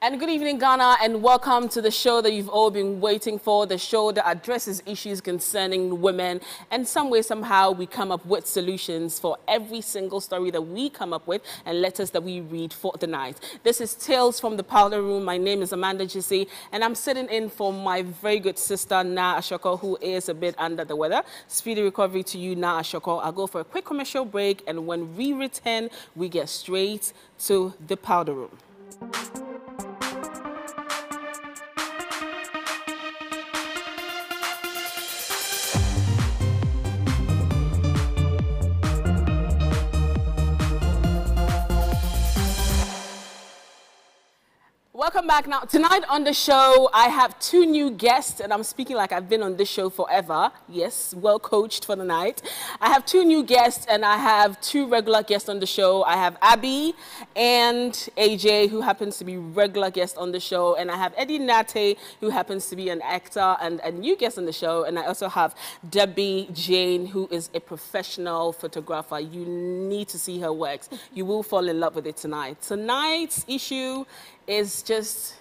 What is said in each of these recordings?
And good evening, Ghana, and welcome to the show that you've all been waiting for, the show that addresses issues concerning women. And some way, somehow, we come up with solutions for every single story that we come up with and letters that we read for the night. This is Tales from the Powder Room. My name is Amanda Jesse, and I'm sitting in for my very good sister, Na Ashoko, who is a bit under the weather. Speedy recovery to you, Na Ashoko. I'll go for a quick commercial break, and when we return, we get straight to the Powder Room. Welcome back. Now, tonight on the show, I have two new guests, and I'm speaking like I've been on this show forever. Yes, well coached for the night. I have two new guests, and I have two regular guests on the show. I have Abby and AJ, who happens to be regular guests on the show, and I have Eddie Nate, who happens to be an actor and a new guest on the show, and I also have Debra-Jane, who is a professional photographer. You need to see her works. You will fall in love with it tonight. Tonight's issue is just,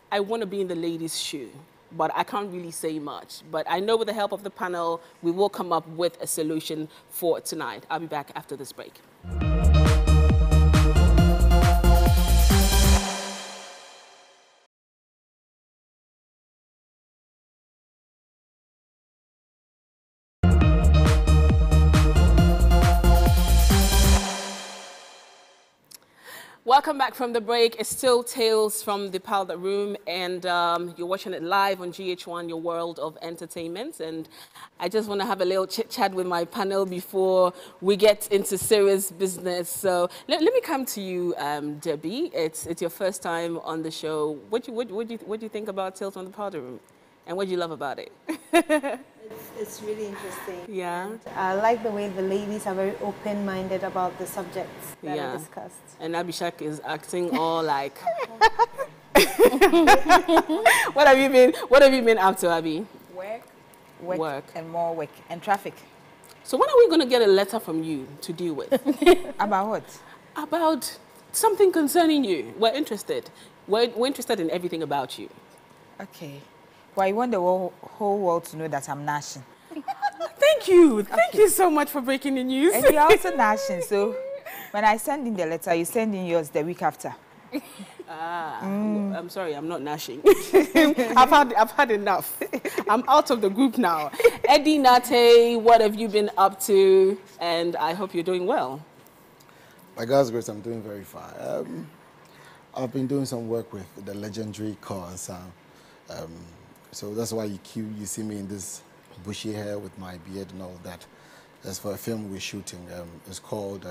I want to be in the ladies' shoe, but I can't really say much. But I know with the help of the panel, we will come up with a solution for tonight. I'll be back after this break. Welcome back from the break. It's still Tales from the Powder Room, and you're watching it live on GhOne, your world of entertainment. And I just want to have a little chit-chat with my panel before we get into serious business. So let me come to you, Debbie. It's your first time on the show. What do you think about Tales from the Powder Room? And what do you love about it? It's really interesting. Yeah. And I like the way the ladies are very open-minded about the subjects that are discussed. And Abhishek is acting all like... What have you been up to, Abby? Work, and more work, and traffic. So when are we going to get a letter from you to deal with? About what? About something concerning you. We're interested. We're interested in everything about you. Okay. Well, I want the whole world to know that I'm gnashing. Thank you. Thank you so much for breaking the news. And you're also gnashing, so when I send in the letter, you send in yours the week after. I'm sorry, I'm not gnashing. I've had enough. I'm out of the group now. Eddie Nate, what have you been up to? And I hope you're doing well. By God's grace, I'm doing very fine. I've been doing some work with the legendary cause. So that's why you see me in this bushy hair with my beard and all that. That's for a film we're shooting. It's called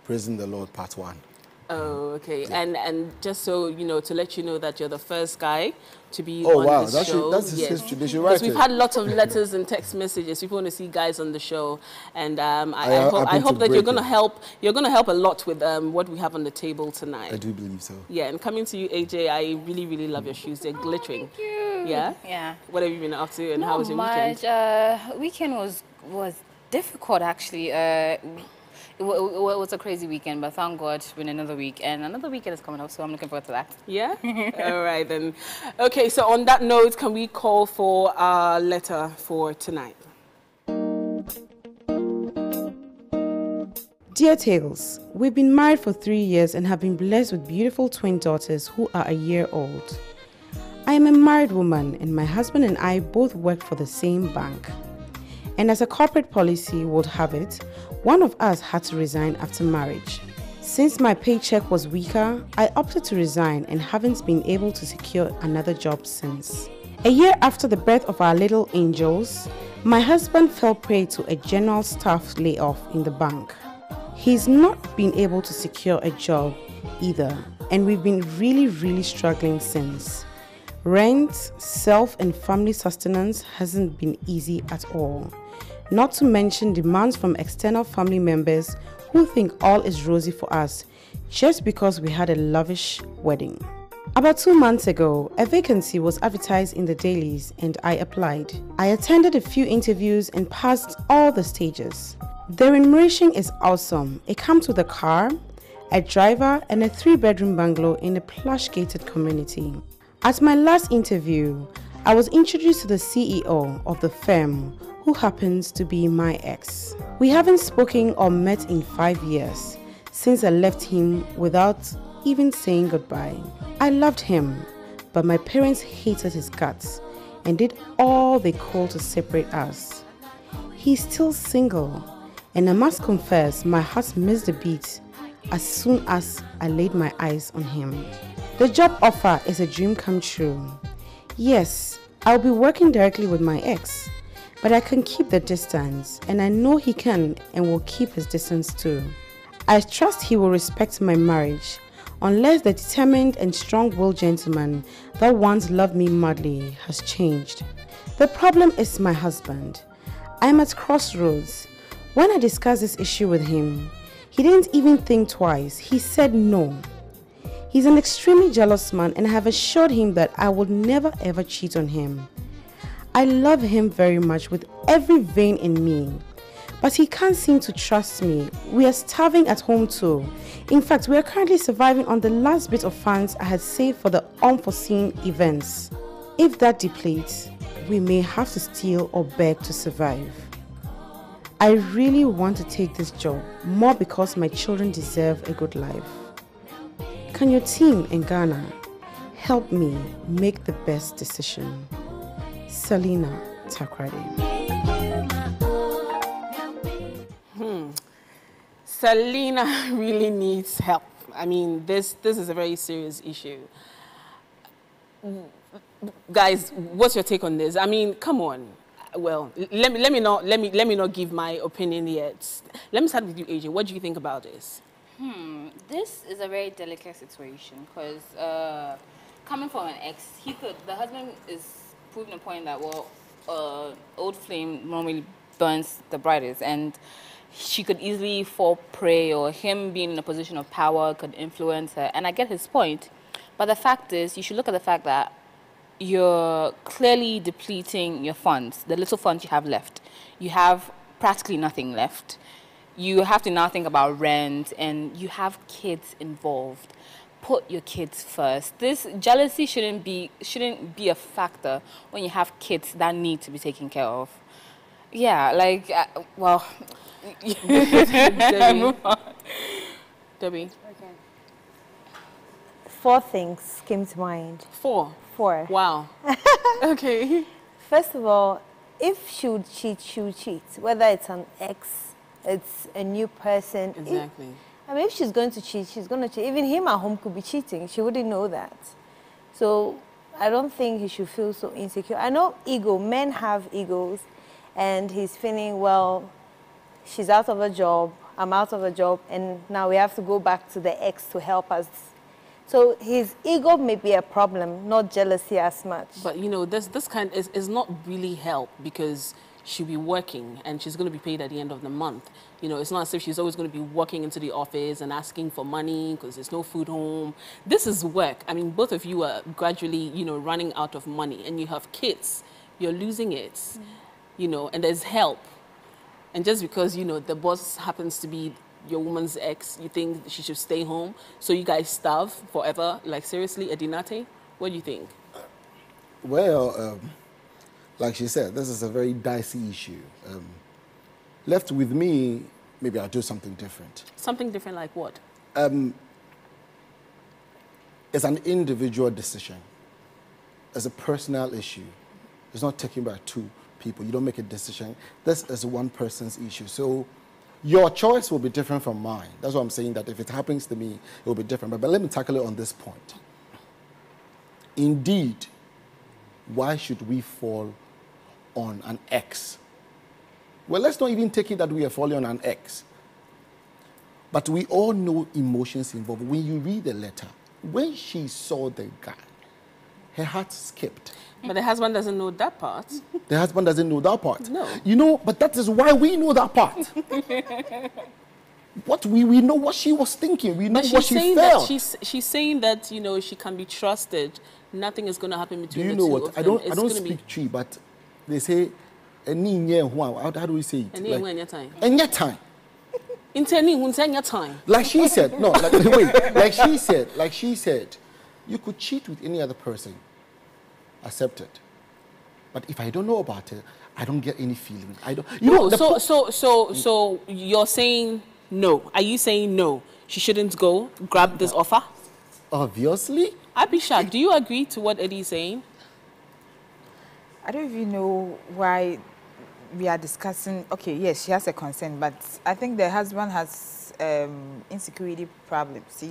Praising the Lord Part 1. Oh, okay. Yeah. And just so you know, to let you know that you're the first guy to be on this show. That's his tradition, right? Because we've had lots of letters and text messages. People want to see guys on the show, and I hope that you're going to help. You're going to help a lot with what we have on the table tonight. I do believe so. Yeah, and coming to you, AJ, I really, really love your shoes. They're glittering. Thank you. Yeah. Yeah. What have you been up to, and how was your weekend? Weekend was difficult actually. It was a crazy weekend, but thank God it's been another week, and another weekend is coming up, so I'm looking forward to that. Yeah? All right, then. Okay, so on that note, can we call for our letter for tonight? Dear Tales, we've been married for 3 years and have been blessed with beautiful twin daughters who are a year old. I am a married woman, and my husband and I both work for the same bank. And as a corporate policy would have it, one of us had to resign after marriage. Since my paycheck was weaker, I opted to resign and haven't been able to secure another job since. A year after the birth of our little angels, my husband fell prey to a general staff layoff in the bank. He's not been able to secure a job either, and we've been really struggling since. Rent, self and family sustenance hasn't been easy at all. Not to mention demands from external family members who think all is rosy for us just because we had a lavish wedding. About 2 months ago, a vacancy was advertised in the dailies and I applied. I attended a few interviews and passed all the stages. The remuneration is awesome. It comes with a car, a driver, and a 3-bedroom bungalow in a plush gated community. At my last interview, I was introduced to the CEO of the firm, who happens to be my ex. We haven't spoken or met in 5 years since I left him without even saying goodbye. I loved him, but my parents hated his guts and did all they could to separate us. He's still single, and I must confess my heart missed a beat as soon as I laid my eyes on him. The job offer is a dream come true. Yes, I'll be working directly with my ex, but I can keep the distance, and I know he can and will keep his distance too. I trust he will respect my marriage, unless the determined and strong-willed gentleman that once loved me madly has changed. The problem is my husband. I am at crossroads. When I discussed this issue with him, he didn't even think twice. He said no. He's an extremely jealous man, and I have assured him that I would never ever cheat on him. I love him very much with every vein in me, but he can't seem to trust me. We are starving at home too. In fact, we are currently surviving on the last bit of funds I had saved for the unforeseen events. If that depletes, we may have to steal or beg to survive. I really want to take this job, more because my children deserve a good life. Can your team in Ghana help me make the best decision? Selina Takrade. Selina really needs help. I mean, this is a very serious issue. Guys, what's your take on this? I mean, come on. Well, let me not give my opinion yet. Let me start with you, AJ. What do you think about this? This is a very delicate situation because coming from an ex, the husband is proving a point that, well, old flame normally burns the brightest, and she could easily fall prey, or him being in a position of power could influence her. And I get his point, but the fact is, you should look at the fact that you're clearly depleting your funds, the little funds you have left. You have practically nothing left. You have to now think about rent, and you have kids involved. Put your kids first. This jealousy shouldn't be a factor when you have kids that need to be taken care of. Yeah, like, well... Debbie. Okay. 4 things came to mind. 4? 4. Wow. Okay. First of all, if she would cheat, she would cheat. Whether it's an ex, it's a new person. Exactly. If she's going to cheat, she's going to cheat. Even him at home could be cheating. She wouldn't know that. So I don't think he should feel so insecure. I know ego. Men have egos. And he's feeling, well, she's out of a job, I'm out of a job, and now we have to go back to the ex to help us. So his ego may be a problem, not jealousy as much. But, you know, this kind is not really help, because she'll be working and she's going to be paid at the end of the month. You know, it's not as if she's always going to be walking into the office and asking for money because there's no food home. This is work. I mean, both of you are gradually, you know, running out of money, and you have kids. You're losing it, you know, and there's help. And just because, you know, the boss happens to be your woman's ex, you think she should stay home, so you guys starve forever? Like, seriously, Edinate, what do you think? Well, like she said, this is a very dicey issue. Left with me, maybe I'll do something different. Something different like what? It's an individual decision. It's a personal issue. It's not taken by 2 people. You don't make a decision. This is one person's issue. So your choice will be different from mine. That's what I'm saying, that if it happens to me, it will be different. But let me tackle it on this point. Indeed, why should we fall on an ex? Well, let's not even take it that we are falling on an ex. But we all know emotions involved. When you read the letter, when she saw the guy, her heart skipped. But the husband doesn't know that part. The husband doesn't know that part. No. You know, but that is why we know that part. We know what she was thinking. We know what she felt. She's saying that, you know, she can be trusted. Nothing is going to happen between the two. Do you know what? I don't speak tree, but they say, how do we say it? Any time. Any time. Intending your time. Like she said, no, like, wait, like she said, you could cheat with any other person, accept it. But if I don't know about it, I don't get any feeling. I don't. You know. So you're saying no? Are you saying no? She shouldn't go grab this offer. Obviously. Abisha, do you agree to what Eddie's saying? I don't even know why we are discussing. Okay, yes, she has a consent, but I think the husband has insecurity problems.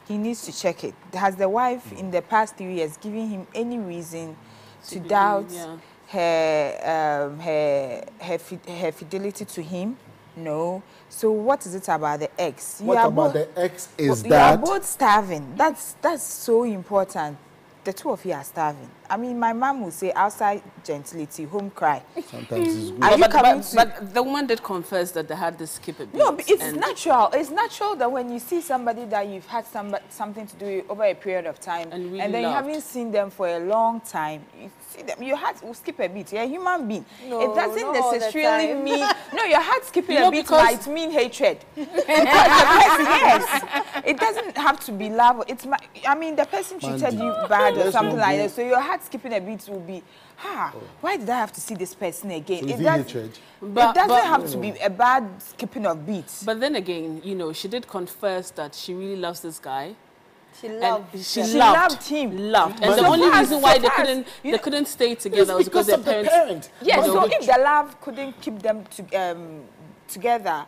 He needs to check it. Has the wife in the past 3 years given him any reason to doubt her fidelity to him? No. So what is it about the ex? What about the ex is that? You are both starving. That's so important. The two of you are starving. I mean, my mom would say, outside gentility, home cry. Sometimes it's good. But the woman did confess that they had this capability. No, but it's natural. It's natural that when you see somebody that you've had something to do over a period of time, and then you haven't seen them for a long time, you see them, your heart will skip a beat. You're a human being. No, it doesn't not necessarily all the mean... No, your heart skipping No, a beat because- might mean hatred. Because the person, yes. It doesn't have to be love. I mean, the person treated you bad or something like that. So your heart skipping a beat will be, why did I have to see this person again? So It doesn't have to be a bad skipping of beats. But then again, you know, she did confess that she really loves this guy. She loved And him. She loved him. Loved. And So the only far, reason why so they far, couldn't stay together was because their of the parents. parent. Yes, No, so but- if the love couldn't keep them together,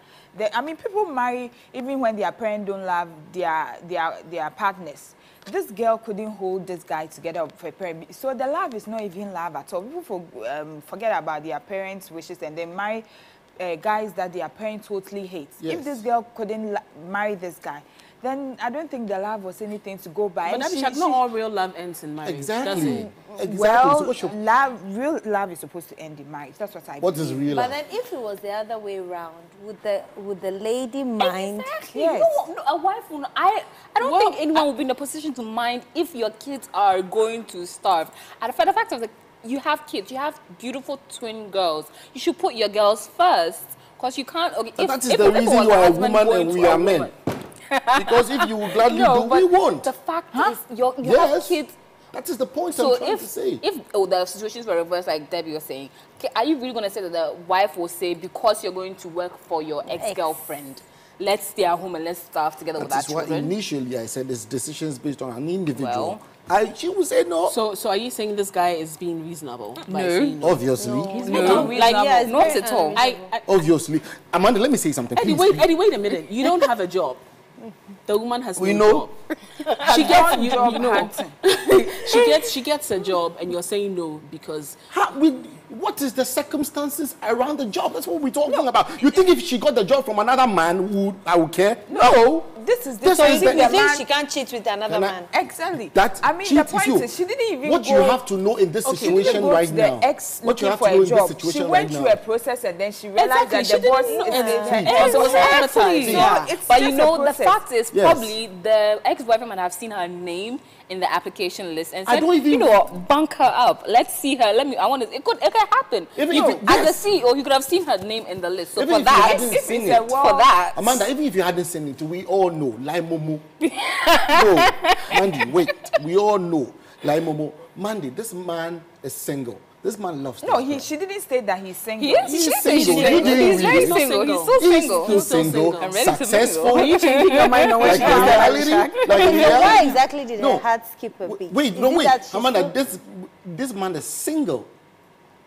I mean, people marry even when their parents don't love their partners. This girl couldn't hold this guy together for a parent. So the love is not even love at all. People forget about their parents' wishes and they marry guys that their parents totally hate. Yes. If this girl couldn't marry this guy, then I don't think the love was anything to go by. But And Abishak, not all real love ends in marriage. Does Exactly. it? Exactly. Well, So what's your- real love is supposed to end in marriage. That's what I what is believe. real But love? then if it was the other way around, would the lady mind? Exactly. Yes. No, a wife will not, I don't think anyone will be in a position to mind if your kids are going to starve. And for the fact of you have kids, you have beautiful twin girls. You should put your girls first. Because you can't... Okay, And that is the reason you are a woman and we are men. Because if you would gladly do, we won't. The fact is, you have kids... That is the point So I'm trying to say. if the situations were reversed, like Debbie was saying, okay, are you really going to say that the wife will say, because you're going to work for your ex-girlfriend, let's stay at home and let's starve together with our That is why children? initially I said it's decisions based on an individual. Well, she would say no. So are you saying this guy is being reasonable? By saying no? Obviously. no, Like, Yeah, it's not very at all. Obviously. Amanda, let me say something. Eddie, please. Eddie, wait a minute. You don't have a job. The woman has We no know. job. She gets you job know. hunting. she gets a job and you're saying no because What is the circumstances around the job? That's what we're talking about. You think if she got the job from another man, I would care? No. This is This the is the- You think she can't cheat with another Can I- man? Exactly. That I mean, the cheats point you. is, she didn't even What go... you have to know in this Okay, situation go right to now. the ex What you looking have for to know a in this job. situation She went right through now. a process and then she realized Exactly, that she the boss didn't is know. her Because it was advertised. So Yeah. it's But just you a know, the process. fact is Yes. probably the ex-boyfriend might have seen her name in the application list and I said, don't even- you know what, bank her up. Let's see her. It could happen. Even You if know, it- as yes. the CEO, you could have seen her name in the list. So Even for if you that, hadn't seen it's a it. wall. for that, Amanda, even if you hadn't seen it, we all know. Lai Momo. No, Mandy, wait. We all know. Lai Momo. Mandy, this man is single. This man loves No, this girl. she didn't say that he's single. he is. He's She said she's single. single. You He's very didn't read it. single. He's He's still He's single. still still single, single. I'm ready to mingle. successful. Are you changing your mind on what Like she in has reality, like in Why reality. exactly did No. her heart skip a beat? Wait, Is no, it wait. that she's Amanda, so- this man is single,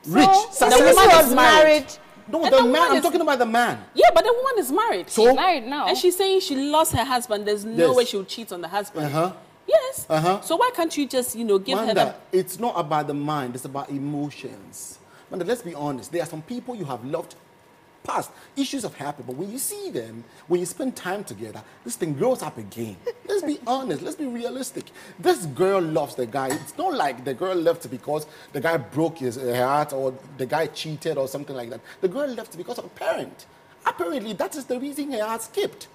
rich, The successful. woman was married. No, And the the man. woman I'm is- talking about the man. yeah, but the woman is married. So She's married now. And she's saying she lost her husband. There's no Yes. way she would cheat on the husband. Uh-huh. Yes. Uh-huh. So why can't you just, give her Amanda, that? it's not about the mind, it's about emotions. Amanda, let's be honest. There are some people you have loved past. Issues have happened, but when you see them, when you spend time together, this thing grows up again. Let's be honest. Let's be realistic. This girl loves the guy. It's not like the girl left because the guy broke her heart or the guy cheated or something like that. The girl left because of a parent. Apparently, that is the reason her heart skipped.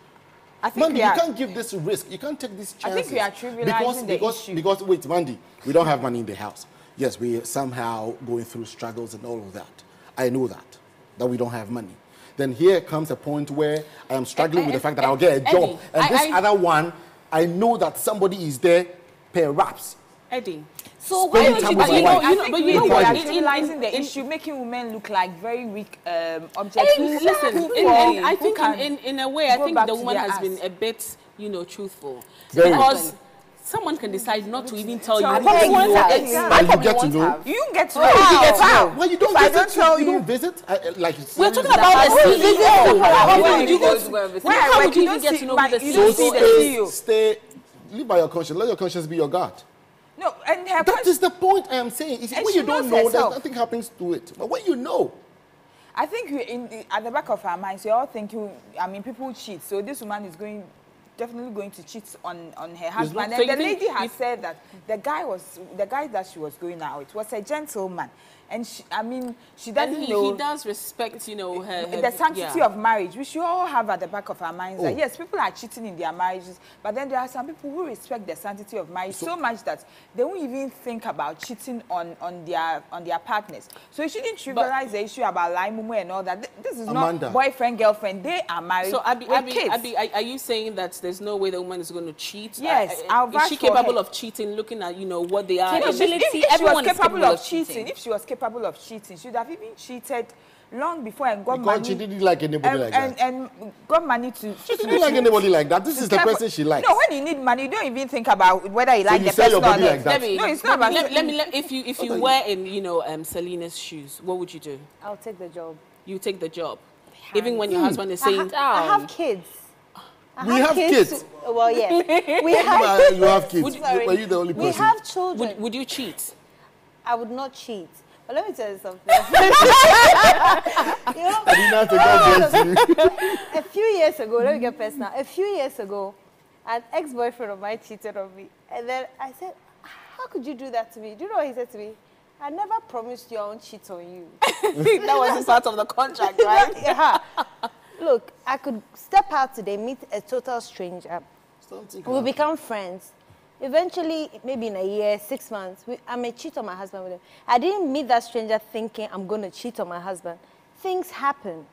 I think Mandy, we you are, can't give this risk. You can't take these I chances. think we are trivializing the issue. Because, wait, Mandy, we don't have money in the house. Yes, we are somehow going through struggles and all of that. I know that we don't have money. then here comes a point where I am struggling with the fact that I'll get a job. And this other one, I know that somebody is there, perhaps. Eddie. So why don't you realizing the issue, making women look like very weak objects? Listen, I think in a way, I think the woman has been a bit, truthful. Because someone can decide not to even tell you. You get to know. You get to know. Well, you don't visit. You don't visit. We're talking about the CEO. How would you go to? How would you even get to know who the CEO is? Stay. Live by your conscience. Let your conscience be your God. No, and that is the point I am saying. When you don't know, nothing happens to it. But when you know, I think at the back of our minds, we all think, people cheat. So this woman is definitely going to cheat on her husband. And the lady has said that the guy that she was going out with was a gentleman. And she doesn't know. He does respect, her the sanctity of marriage. We should all have at the back of our minds that yes, people are cheating in their marriages, but then there are some people who respect the sanctity of marriage so much that they won't even think about cheating on their partners. So you shouldn't trivialize the issue about mumu and all that. This is not boyfriend girlfriend. They are married. So Abby, are you saying that there's no way the woman is going to cheat? Yes, is she capable of cheating? Looking at what they are. If she was capable of cheating, if she was capable of cheating, she would have even cheated long before and got money. Because she didn't like anybody like that. And got money to... She didn't like anybody like that. This is the person she likes. No, when you need money, you don't even think about whether you like the person or not. Like that. No, it's not about... If you were in, Selina's shoes, what would you do? I'll take the job. You take the job? Even when your husband is saying... I have kids. We have kids. Well, yes. We have you have kids. Were you the only person? We have children. Would you cheat? I would not cheat. But let me tell you something. A few years ago, let me get personal. A few years ago, an ex-boyfriend of mine cheated on me. And then I said, how could you do that to me? Do you know what he said to me? I never promised you I won't cheat on you. That wasn't part of the contract, right? Yeah. Look, I could step out today, meet a total stranger. We'll become friends. Eventually, maybe in a year, 6 months, I may cheat on my husband with him. I didn't meet that stranger thinking I'm going to cheat on my husband. Things happen.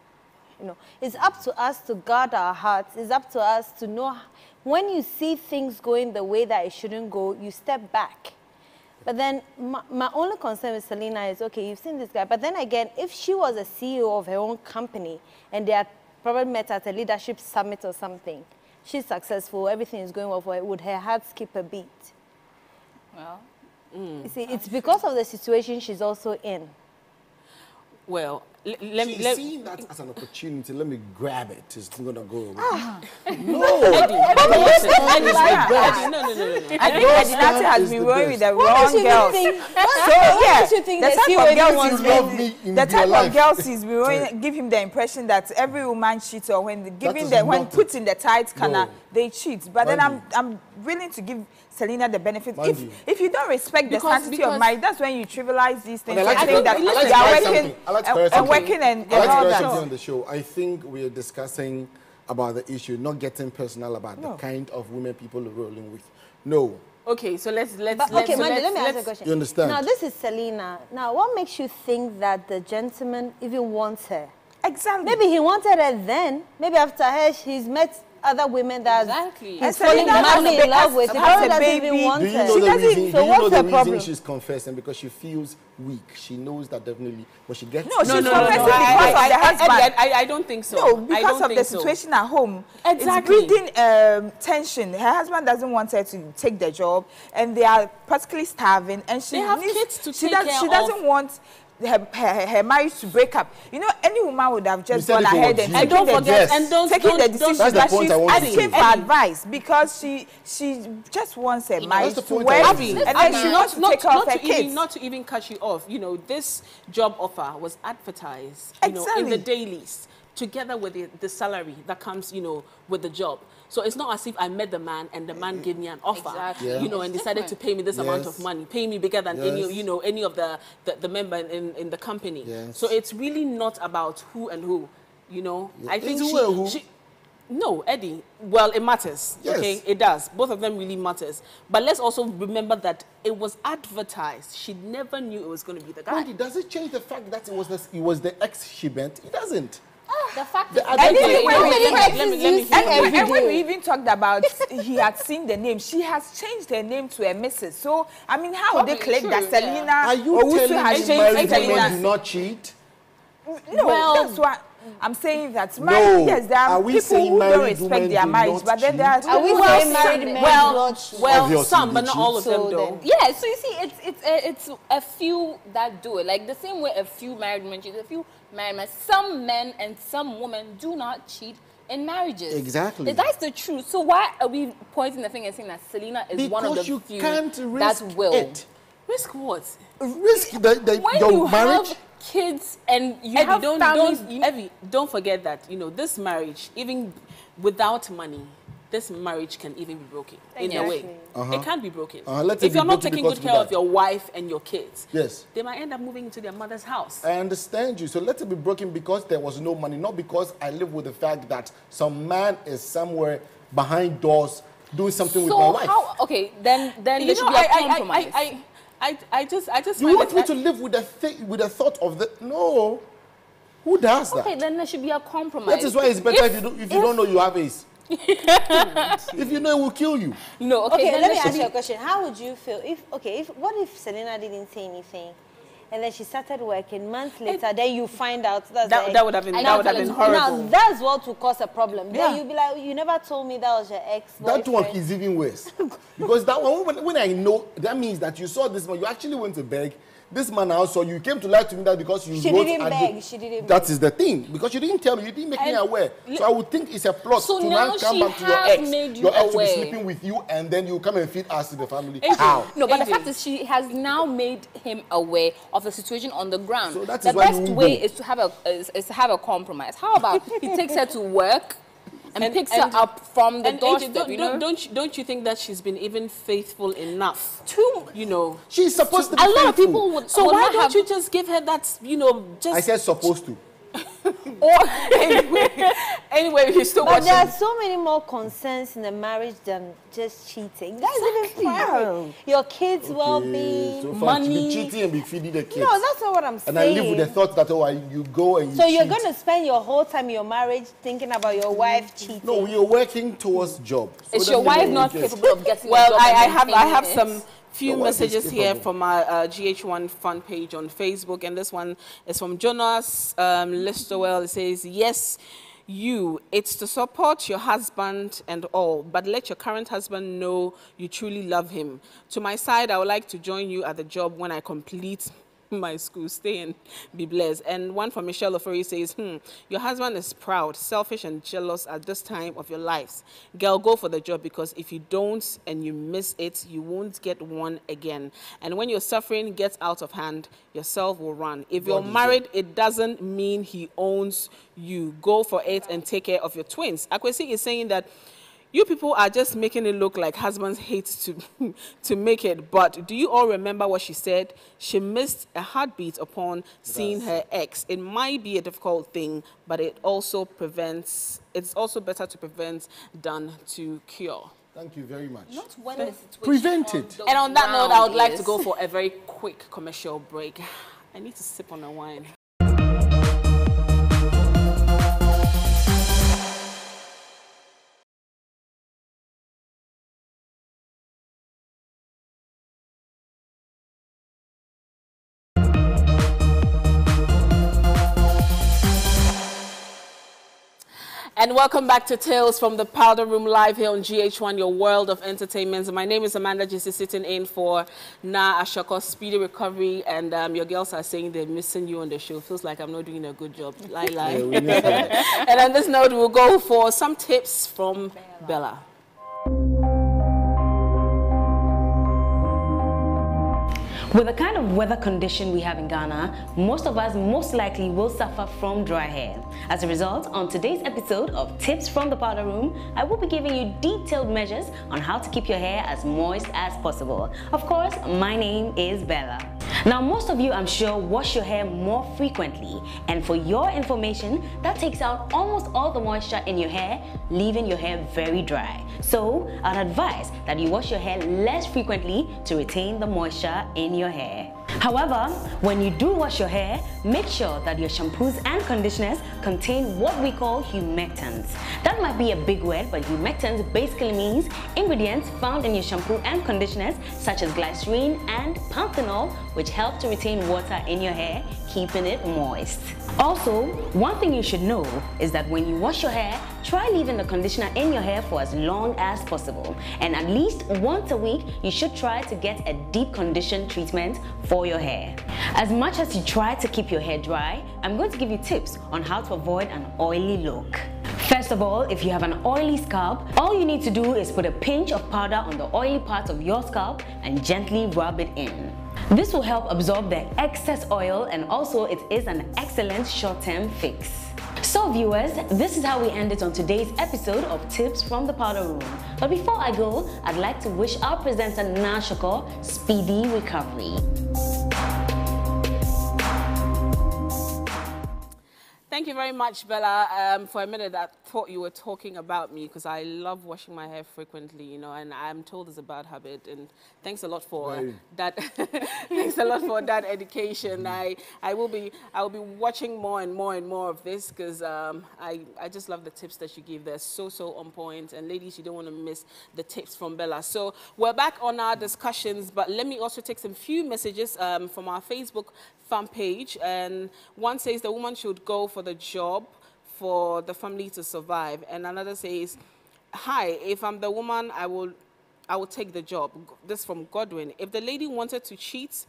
It's up to us to guard our hearts. It's up to us to know when you see things going the way that it shouldn't go, you step back. But then my only concern with Selina is, okay, you've seen this guy. But then again, if she was a CEO of her own company and they had probably met at a leadership summit or something, she's successful, everything is going well for her, would her heart skip a beat? Well, you see, it's because of the situation she's also in. Well, she's seeing that as an opportunity. Let me grab it. It's going to go away. No. Eddie, I think Edinati has been going with the wrong girls. The type of girls he's been give him the impression that every woman cheats, or when put in the tight corner, they cheat. But then I'm willing to give Selina the benefit. If you don't respect the sanctity of marriage, that's when you trivialize these things. I think that they are working and all that. On the show, I think we are discussing about the issue, not getting personal about the kind of women people are rolling with. No. Okay, so let's let me ask you a question. You understand? Now, this is Selina. Now, what makes you think that the gentleman even wants her? Exactly. Maybe he wanted her then. Maybe after her, he's met other women that he's falling madly in love with. He probably doesn't even want her. Do you know the reason she's confessing? Because she feels weak. She knows that definitely when she gets... No, she's confessing because of the husband. I don't think so. No, because of the situation at home. Exactly. It's breeding tension. Her husband doesn't want her to take the job, and they are practically starving. And she have kids to take care of. She doesn't want her marriage to break up. Any woman would have just gone ahead and taken the decision that she's asking for advice, because she just wants her marriage to work, and then she wants to take care of her kids. Not to even cut you off, this job offer was advertised, in the dailies, together with the salary that comes, with the job. So it's not as if I met the man and the man gave me an offer, and decided to pay me this amount of money, pay me bigger than any of the member in the company. So it's really not about who and who, I think no, Eddie, well, it matters, okay? It does. Both of them really matters. But let's also remember that it was advertised. She never knew it was going to be the guy. Does it change the fact that it was the ex she meant? It doesn't. The fact is, and when we even talked about he had seen the name, she has changed her name to a Mrs. So, I mean, how would they claim that Selena Are you telling me married women do not cheat? No, Well, that's why I'm saying that. No. Yes, there are people who don't respect their marriage, but then there are we saying married men well, Obviously, some, but they not all cheat. of them, though. yeah, so you see, it's a few that do it. Like the same way a few married men cheat, a few married men. Some men and some women do not cheat in marriages. Exactly. That's the truth. So why are we pointing the finger and saying that Selena is one of the Because few you can't risk that will? it. Risk what? Risk When your you marriage. have kids and you Evie, have families, Evie, don't forget that, you know, this marriage, even without money, this marriage can even be broken in a way. It can't be broken. Let it If be you're not broken taking because good care of of your wife and your kids, Yes. they might end up moving into their mother's house. I understand you. So let it be broken because there was no money, not because I live with the fact that some man is somewhere behind doors doing something with my wife. how? Okay, then there You should know, be a compromise. I just You find want it- me to live with the thought of the no? Who does that? Okay, then there should be a compromise. That is why it's better if you don't know you have AIDS. If you know, it will kill you. No, okay, Okay, then let me there should ask you be- a question. How would you feel what if Selena didn't say anything? And then she started working months later, then you find out that would have been horrible. Now that's what will cause a problem. Yeah. Then you'll be like, you never told me that was your ex-boyfriend. That one is even worse. Because that one, when I know, that means that you saw this man, you actually went to beg. This man also, you came to lie to me that because you She wrote didn't and beg, you- she didn't That beg. is the thing. Because you didn't tell me, you didn't make me aware. So I would think it's a plot So to now now come she back to your has ex. made you Your ex will be aware. sleeping with you and then you come and feed us in the family. AJ. How? No, but the AJ. fact is she has now made him aware of the situation on the ground. So that the is why best you way go. is to have a compromise. How about he takes her to work and picks her up from the And AJ, doorstep, you know? don't you think that she's been even faithful enough? Too- You know. She's supposed to be a lot of faithful. people would So would why not don't have, you just give her that, you know, just I said supposed to. or anyway, you're still But watching. there are so many more concerns in a marriage than just cheating. That's even primary. Your kids' well-being, So far, to be money. cheating and be feeding the kids. No, that's not what I'm and saying. I live with the thought that, you go and you So you're cheat. going to spend your whole time in your marriage thinking about your wife cheating? No, you're working towards job. So is your that's wife the not way it is. capable of getting Well, a job I and have maintaining it? some few Your wife is messages here capable. from our GH1 fan page on Facebook, and this one is from Jonas Listowell. It says, yes, it's to support your husband and all, but let your current husband know you truly love him. To my side, I would like to join you at the job when I complete my school. Stay and be blessed. And one from Michelle Ofori says, your husband is proud, selfish, and jealous at this time of your lives. Girl, go for the job, because if you don't and you miss it, you won't get one again. And when your suffering gets out of hand, yourself will run. If you're married, it doesn't mean he owns you. Go for it and take care of your twins. Akwesi is saying that you people are just making it look like husbands hate to make it. But do you all remember what she said? She missed a heartbeat upon seeing her ex. It might be a difficult thing, but it's also better to prevent than to cure. Thank you very much. Not when the situation Prevent it. the And on that note, I would ground like to is- go for a very quick commercial break. I need to sip on a wine. And welcome back to Tales from the Powder Room, live here on GH1, your world of entertainment. My name is Amanda Jesse, sitting in for Na Ashoko's speedy recovery, and your girls are saying they're missing you on the show. Feels like I'm not doing a good job. Lie. Yeah, we know that. And on this note, we'll go for some tips from Bella. With the kind of weather condition we have in Ghana, most of us most likely will suffer from dry hair. As a result, on today's episode of Tips from the Powder Room, I will be giving you detailed measures on how to keep your hair as moist as possible. Of course, my name is Bella. Now, most of you, I'm sure, wash your hair more frequently, and for your information, that takes out almost all the moisture in your hair, leaving your hair very dry. So I'd advise that you wash your hair less frequently to retain the moisture in your hair. However, when you do wash your hair, make sure that your shampoos and conditioners contain what we call humectants. That might be a big word, but humectants basically means ingredients found in your shampoo and conditioners such as glycerine and panthenol, which help to retain water in your hair, keeping it moist. Also, one thing you should know is that when you wash your hair, try leaving the conditioner in your hair for as long as possible. And at least once a week, you should try to get a deep condition treatment for your hair. As much as you try to keep your hair dry, I'm going to give you tips on how to avoid an oily look. First of all, if you have an oily scalp, all you need to do is put a pinch of powder on the oily parts of your scalp and gently rub it in. This will help absorb the excess oil, and also it is an excellent short-term fix. So viewers, this is how we end it on today's episode of Tips from the Powder Room. But before I go, I'd like to wish our presenter Nashoko speedy recovery. Thank you very much, Bella. For a minute, I thought you were talking about me because I love washing my hair frequently, you know, and I'm told it's a bad habit. And thanks a lot for that. Thanks a lot for that education. I will be watching more and more of this because I just love the tips that you give. They're so on point. And ladies, you don't want to miss the tips from Bella. So we're back on our discussions, but let me also take some few messages from our Facebook fan page, and one says the woman should go for the job for the family to survive, and another says, hi, if I'm the woman, I will take the job. This from Godwin. If the lady wanted to cheat,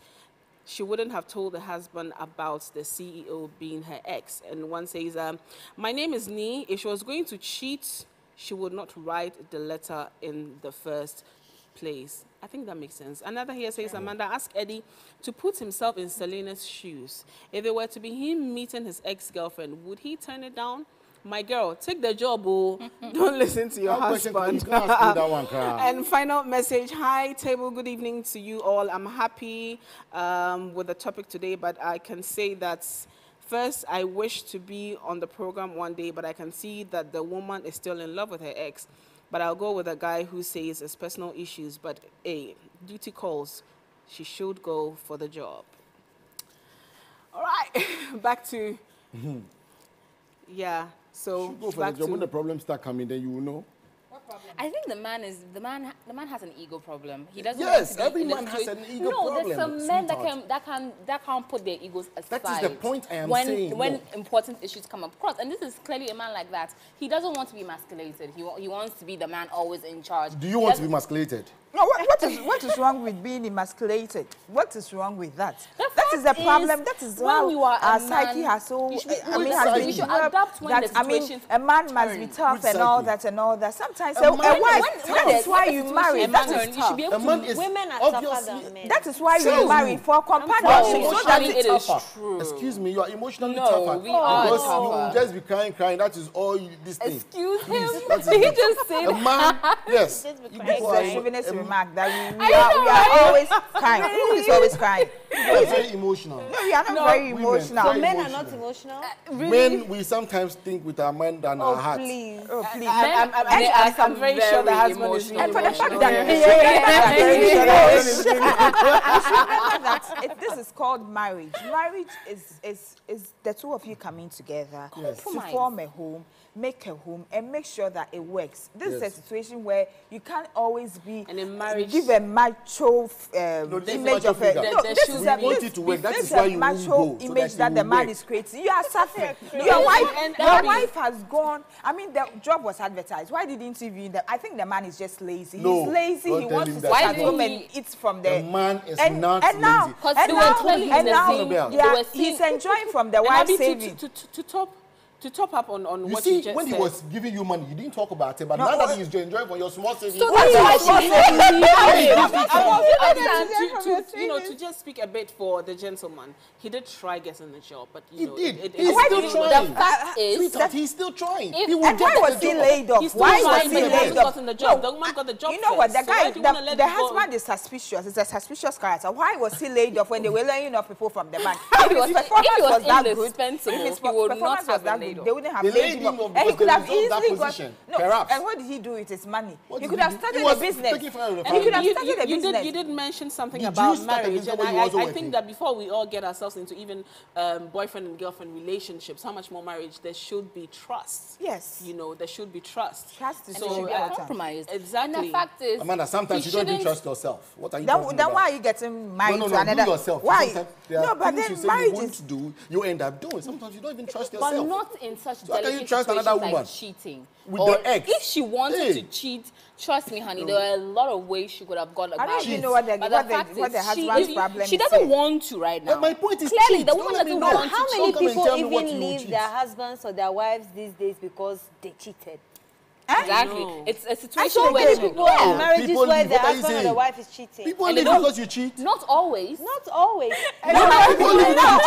she wouldn't have told the husband about the CEO being her ex. And one says, my name is Nee. If she was going to cheat, she would not write the letter in the first place. I think that makes sense. Another here says, Amanda, ask Eddie to put himself in Selena's shoes. If it were to be him meeting his ex-girlfriend, would he turn it down? My girl, take the job, oh. Don't listen to your husband. And final message, hi, table, good evening to you all. I'm happy with the topic today, but I can say that first, I wish to be on the program one day, but I can see that the woman is still in love with her ex. But I'll go with a guy who says it's personal issues, but hey, duty calls. She should go for the job. All right, back to, yeah, so go for the job. When the problems start coming, then you will know. I think the man has an ego problem. He doesn't. Yes, every man has an ego problem. No, there's some men that can't put their egos aside. That is the point I am saying. When important issues come across, and this is clearly a man like that. He doesn't want to be emasculated. He wants to be the man always in charge. Do you want to be emasculated? No, what is wrong with being emasculated? What is wrong with that? That is the problem. That is how our psyche has so. You should adapt when the situation. A man must be tough and all that. Sometimes a wife. That is why you marry. That is tough. Women are tougher than men. That is why you marry, for companionship. So that it is true. Excuse me, you are emotionally tougher. We are because tougher. you will just be crying. That is all this thing. Excuse him. He just said. A man, yes. Chauvinist remark that we are always crying. Who is always crying? You are very emotional. No, we are not very emotional. So men are not emotional? Really? Men, we sometimes think with our mind than our heart. Please. Oh, please. I'm very sure the husband is And for the fact that this is called marriage. Marriage is the two of you coming together to form a home, make a home, and make sure that it works. This is a situation where you can't always be and in marriage give a macho image of a this is a macho image that the man is creating. You are suffering. Your wife has gone. I mean, the job was advertised. Why didn't you interview them? I think the man is just lazy. He's lazy. He wants to sit at home and eat from there. The man is not lazy. And now he's enjoying from the wife's savings. To top up on what you you just when said. he was giving you money, you didn't talk about it, but now that he's enjoying from your small savings. So that's why to just speak a bit for the gentleman, he did try getting the job, but you know, he's still trying. The fact is that he's still trying. And why was he laid off? Why was he laid off? The woman got the job. You know what? The guy, the husband is suspicious. It's a suspicious character. Why was he laid off when they were laying off people from the bank? If his performance was that good, if his performance was that they wouldn't have They laid laid him him off. off And he because could they have resolved that easily got position. no. Perhaps. And what did he do with his money? What He did could he have do? started He a was business. taking care of the And he could family. have started a business. You did mention something Did you about start a marriage, business and when you wasn't I working? think that before we all get ourselves into even boyfriend and girlfriend relationships, how much more marriage, there should be trust. Yes. You know, there should be trust. Trust is So so be important. compromised. Exactly. And the fact is, Amanda, sometimes he you don't even shouldn't- trust yourself. What are you talking Then about? why are you getting married no, to another? you yourself. Why? Sometimes there are No, but things you then say marriage you is. won't do, you end up doing. Sometimes you don't even trust But yourself. not in such So how can you delicate trust another situations woman? like cheating. With Or the ex? if she wanted Hey. to cheat, trust me, honey, there are a lot of ways she could have gone about I don't it. even know what the But what the fact is, husband's problem she is doesn't here. want to right now. But my point is clearly cheat. the Don't woman let me doesn't know. want How to many Don't come and people tell me what even you will leave cheat. their husbands or their wives these days because they cheated? Exactly. No. It's a I situation saw where many people in marriages People where leave. the What are you husband or the saying? wife is cheating. People And they leave don't- because you cheat. not always. Not always.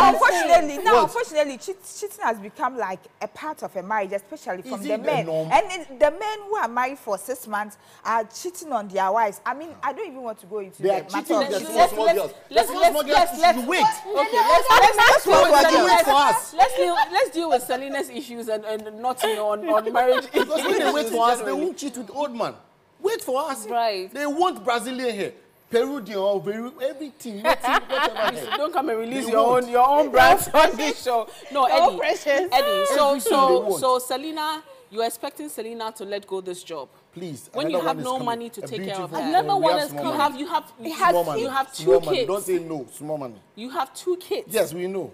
Unfortunately, cheating has become like a part of a marriage, especially from Is the it the men. norm? And the men who are married for 6 months are cheating on their wives. I mean, I don't even want to go into They are the cheating matter on of their cheating. small girls. let's- Small girls, let's- you wait. Okay, Let's go Why for do you wait it. for us? let's deal with Selena's issues and not, you know, on marriage. Because when they wait for us, they won't cheat with old man. Wait for us. Right. They want Brazilian hair. Peruvian or everything, whatever hair. Don't come and release They your won't. own brands on this show. No, Eddie. precious. Eddie. Everything they want. So Selena, you're expecting Selena to let go this job. Please. When another you have one is no coming. money to A take care of beautiful her. one. Another We one have is small coming. money. You have Small money. you have two Small money. kids. Don't say no. Small money. You have 2 kids. Yes, we know.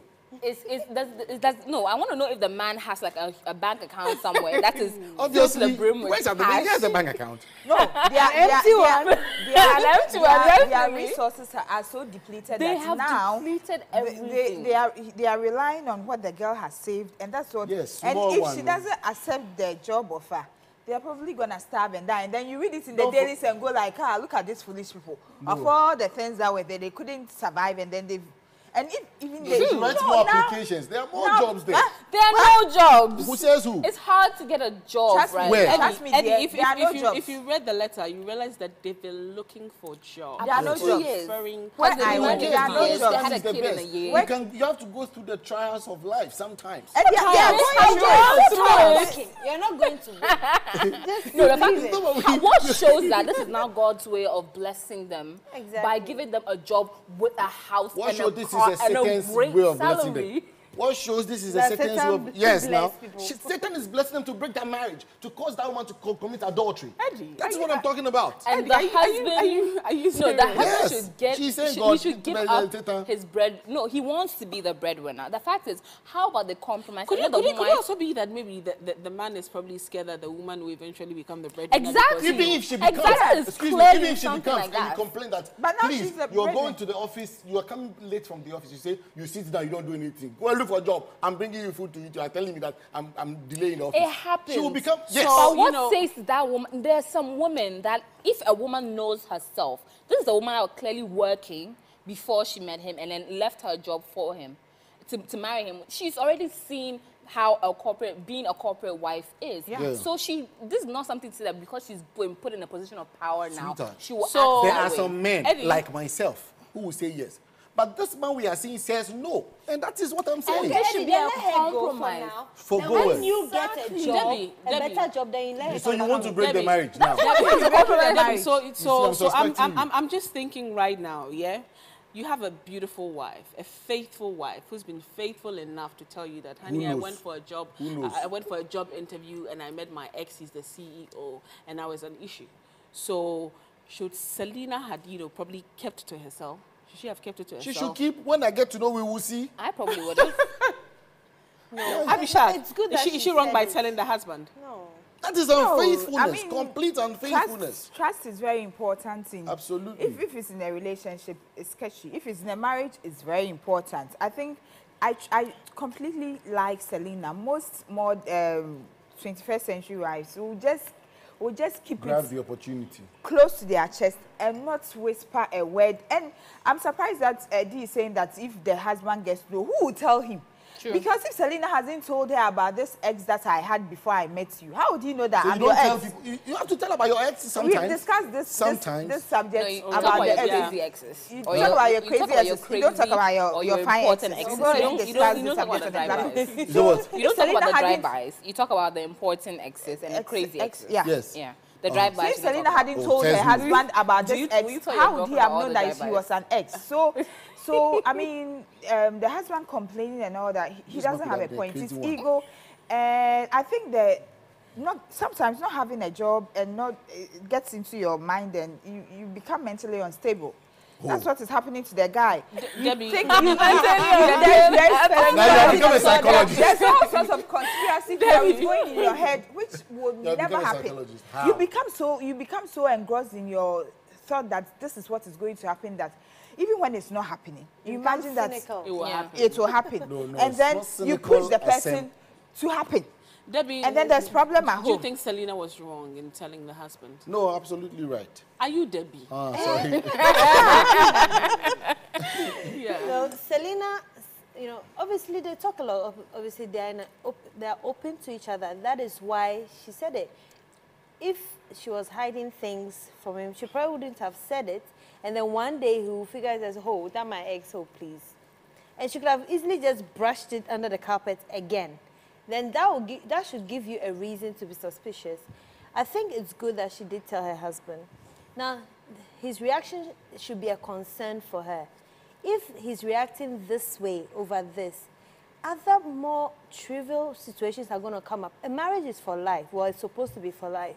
No, I want to know if the man has like a bank account somewhere that is filled to Obviously, the brim with where's the cash. Here's the bank account. No, their resources are so depleted They that have now depleted everything. they are relying on what the girl has saved, and that's what. Yes, and small if one, she no. doesn't accept the job offer, they're probably gonna starve and die. And then you read it in the Don't dailies and go like, ah, look at these foolish people. Of all the things that were there, they couldn't survive, and then they've. And if even You should write more now- applications. There are more now- jobs there. There are no jobs. Who says who? It's hard to get a job, Trust me, right? Where? Eddie, Trust me, Eddie, dear, there are no jobs. if you read the letter, you realize that they've been looking for jobs. There are no For jobs. years. Referring- When They I went went, to there are no years, jobs. they had a Is the kid in a best. year. You have to go through the trials of life sometimes. And they are going through it. You're not going to wait. No, the fact is, No, but we- what shows that this is now God's way of blessing them Exactly. by giving them a job with a house What and shows a this car is a and a Satan's great way of blessing salary. them? What shows this is a That Satan's way Satan of... Yes, bless now. people. Satan is blessing them to break their marriage, to cause that woman to commit adultery. Eddie, That's what I'm talking about. And Eddie, the are you- husband, are you no, the husband Yes. should get. She's saying he God, should give Satan. up his bread. No, he wants to be the breadwinner. The fact is, how about the compromise? Could Let it, the could, it, could woman- it also be that maybe the man is probably scared that the woman will eventually become the breadwinner? Exactly. Even if she becomes, Exactly. It's excuse me, clearly even if she something becomes, like and you that. complain that, But now please, she's the you're breadwinner. going to the office, you are coming late from the office, you say, you sit down, you don't do anything. Go and look for a job. I'm bringing you food to eat. You are telling me that I'm delaying the office. It happens. She will become, yes. But you what know- says that woman? There's some women that if a woman knows herself, this is a woman that was clearly working before she met him and then left her job for him to marry him. She's already seen how being a corporate wife is. Yeah. So this is not something to say that because she's been put in a position of power now, Sweetheart. she will So- act There that are way. some men Eddie. like myself who will say yes. But this man we are seeing says no. And that is what I'm saying. there should be Then a let her go for compromise. now. For Then going. when you get a job, Debbie, a Debbie. better job, then you let her So come you back want to home. break the Debbie. marriage now? Debbie, so I'm suspecting you. I'm just thinking right now, yeah? You have a beautiful wife, a faithful wife, who's been faithful enough to tell you that, honey, I knows? went for a job. Who knows? I went for a job interview and I met my ex, he's the CEO, and I was an issue. So should Selena had, probably kept to herself? Should she have kept it to herself? She should keep, when I get to know, we will see. I probably would have. Abishag, It's good is that she, she is she wrong said by it. telling the husband? No. That is No, unfaithfulness, I mean, complete unfaithfulness. Trust is very important. Absolutely. If it's in a relationship, it's sketchy. If it's in a marriage, it's very important. I think I completely like Selena. Most more 21st century wives will just keep Grab it the opportunity. close to their chest and not whisper a word. And I'm surprised that Eddie is saying that if the husband gets to know, who will tell him? True. Because if Selena hasn't told her about this ex that I had before I met you, how would you know that So you I'm don't your tell ex? people. You have to tell about your ex sometimes. We've discussed this subject No, you talk about about the your ex. crazy exes. You Or talk about your you crazy talk about your exes. You don't talk crazy about or your fine important exes. exes. We're going to You discuss don't this talk about the subject on the drive-bys. topic. So what? You don't talk Selena about the hadn't- drive-bys. You talk about the important exes and the crazy exes. Yeah. Yes. Yeah. The So drive-bys. if you don't Selena talk about. hadn't told her tells me. husband about Do this you ex, tell your how would he girlfriend have all known the that she drive-bys? was an ex? So I mean, the husband complaining and all that, he Just doesn't not have a that point. crazy It's one. ego, and I think that sometimes not having a job and not it gets into your mind and you become mentally unstable. That's what is happening to the guy. Debbie, Think Debbie, you Now you become a psychologist. There's all sorts of conspiracy theories going in your head, which would You never become a happen. psychologist. How? You become so engrossed in your thought that this is what is going to happen that even when it's not happening, you imagine that it will Yeah. happen. it will happen, No, and it's then not you cynical push the person as to happen, Debbie, and then there's problem at do you home. think Selena was wrong in telling the husband? No, absolutely right. Are you Debbie? Sorry. Yeah. So Selena, obviously they talk a lot. Obviously they are open to each other. That is why she said it. If she was hiding things from him, she probably wouldn't have said it. And then one day he will figure out as, oh, that my ex, oh please. And she could have easily just brushed it under the carpet again. Then that should give you a reason to be suspicious. I think it's good that she did tell her husband. Now, his reaction should be a concern for her. If he's reacting this way over this, other more trivial situations are going to come up. A marriage is for life. Well, it's supposed to be for life.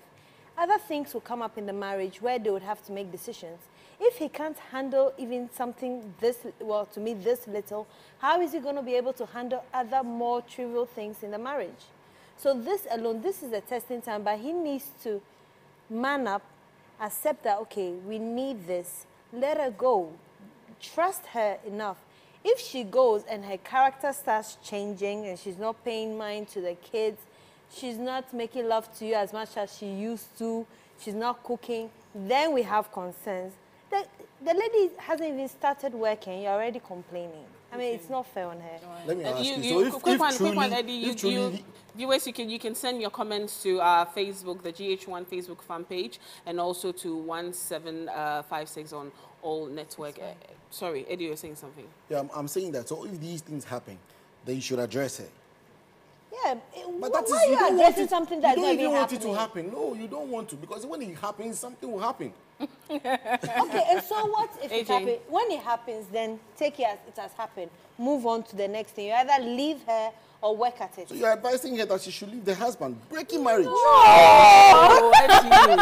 Other things will come up in the marriage where they would have to make decisions. If he can't handle even something this little, how is he going to be able to handle other more trivial things in the marriage? So this alone, this is a testing time, but he needs to man up, accept that, okay, we need this, let her go, trust her enough. If she goes and her character starts changing and she's not paying mind to the kids, she's not making love to you as much as she used to, she's not cooking, then we have concerns. The lady hasn't even started working, you're already complaining. I mean, it's not fair on her. Let me ask you. So quick one, truly, Eddie, viewers, you can send your comments to our Facebook, the GH1 Facebook fan page, and also to 1756 on all network. Sorry, Eddie, you were saying something. Yeah, I'm saying that. So if these things happen, then you should address it. Yeah, But why that is, are you don't want addressing it- something that's you not don't even even want it happening? to happen. No, you don't want to, because when it happens, something will happen. Okay, and so what if it AJ. happens? When it happens, then take it as it has happened. Move on to the next thing. You either leave her or work at it. So you're advising her that she should leave the husband, breaking marriage. Oh, Eddie.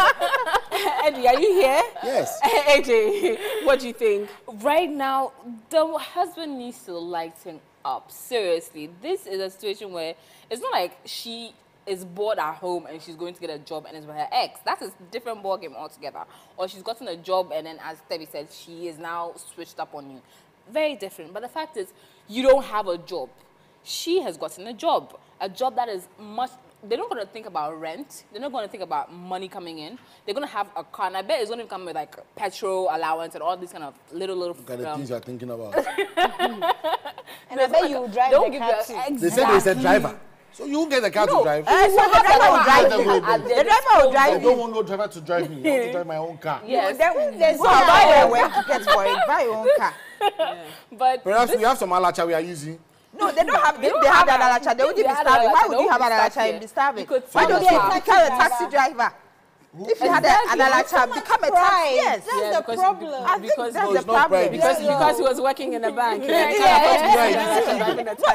Eddie, are you here? Yes. AJ, what do you think? Right now, the husband needs to lighten up. Seriously, this is a situation where it's not like she is bored at home and she's going to get a job and is with her ex. That's a different ballgame altogether. Or she's gotten a job and then, as Debbie said, she is now switched up on you. Very different. But the fact is, you don't have a job. She has gotten a job that is much. They're not going to think about rent. They're not going to think about money coming in. They're going to have a car, and I bet it's going to come with like petrol allowance and all these kind of little. Look at the things you're thinking about. And I bet you drive Don't the give car you too. exactly. They said there's a driver. So you get the car to drive. So the driver will drive you. The driver will I drive you. don't want no driver to drive me. I want to drive my own car. Yes, Then go and buy your work ticket for it. Buy your own car. but Perhaps we have some alacha we are using. No, they don't have. If they had an alacha, they wouldn't be starving. Why would you have an alacha and be starving? You could Why don't tell you the become a taxi driver? If you had an alacha, become a taxi. Yes. That's the problem. I think Because that's no, the it's not problem. pride. because he was working in a bank. No,